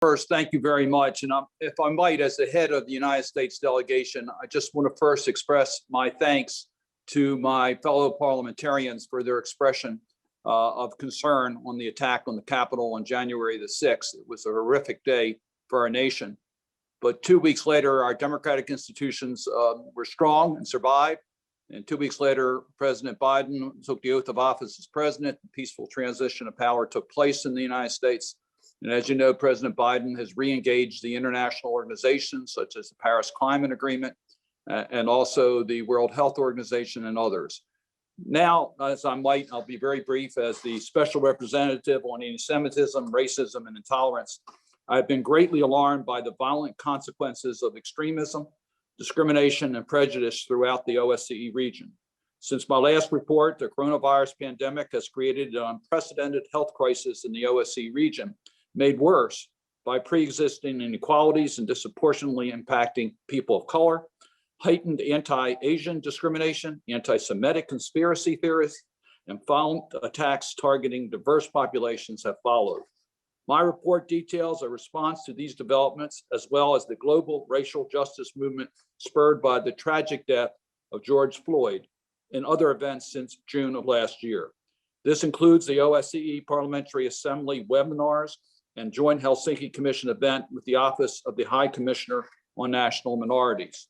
First, thank you very much. And if I might, as the head of the United States delegation, I just want to first express my thanks to my fellow parliamentarians for their expression of concern on the attack on the Capitol on January the 6th. It was a horrific day for our nation. But 2 weeks later, our democratic institutions were strong and survived. And 2 weeks later, President Biden took the oath of office as president. The peaceful transition of power took place in the United States. And as you know, President Biden has re-engaged the international organizations such as the Paris Climate Agreement and also the World Health Organization and others. Now, as I might, I'll be very brief, as the special representative on anti-Semitism, racism, and intolerance, I've been greatly alarmed by the violent consequences of extremism, discrimination, and prejudice throughout the OSCE region. Since my last report, the coronavirus pandemic has created an unprecedented health crisis in the OSCE region, made worse by pre-existing inequalities and disproportionately impacting people of color, heightened anti-Asian discrimination, anti-Semitic conspiracy theorists, and violent attacks targeting diverse populations have followed. My report details a response to these developments, as well as the global racial justice movement spurred by the tragic death of George Floyd and other events since June of last year. This includes the OSCE Parliamentary Assembly webinars and joint Helsinki Commission event with the Office of the High Commissioner on National Minorities.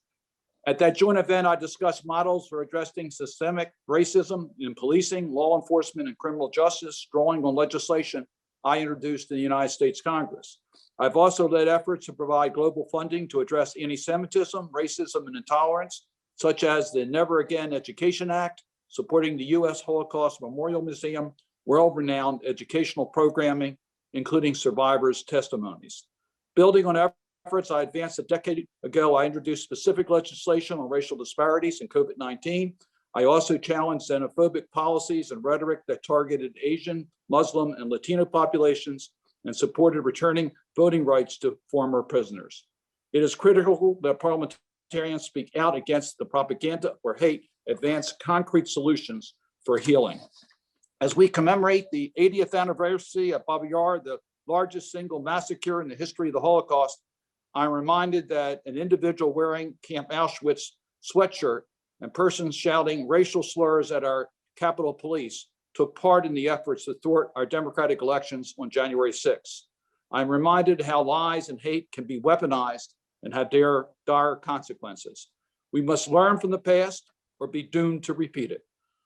At that joint event, I discussed models for addressing systemic racism in policing, law enforcement, and criminal justice, drawing on legislation I introduced in the United States Congress. I've also led efforts to provide global funding to address anti-Semitism, racism, and intolerance, such as the Never Again Education Act, supporting the U.S. Holocaust Memorial Museum, world-renowned educational programming, including survivors' testimonies. Building on efforts I advanced a decade ago, I introduced specific legislation on racial disparities in COVID-19. I also challenged xenophobic policies and rhetoric that targeted Asian, Muslim, and Latino populations and supported returning voting rights to former prisoners. It is critical that parliamentarians speak out against the propaganda or hate, advance concrete solutions for healing. As we commemorate the 80th anniversary of Babi Yar, the largest single massacre in the history of the Holocaust, I'm reminded that an individual wearing Camp Auschwitz sweatshirt and persons shouting racial slurs at our Capitol Police took part in the efforts to thwart our democratic elections on January 6th. I'm reminded how lies and hate can be weaponized and have dire consequences. We must learn from the past or be doomed to repeat it.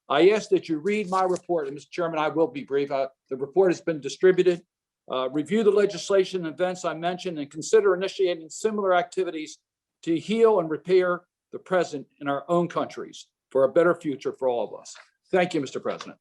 I ask that you read my report, and Mr. Chairman, I will be brief. The report has been distributed. Review the legislation and events I mentioned and consider initiating similar activities to heal and repair the present in our own countries for a better future for all of us. Thank you, Mr. President.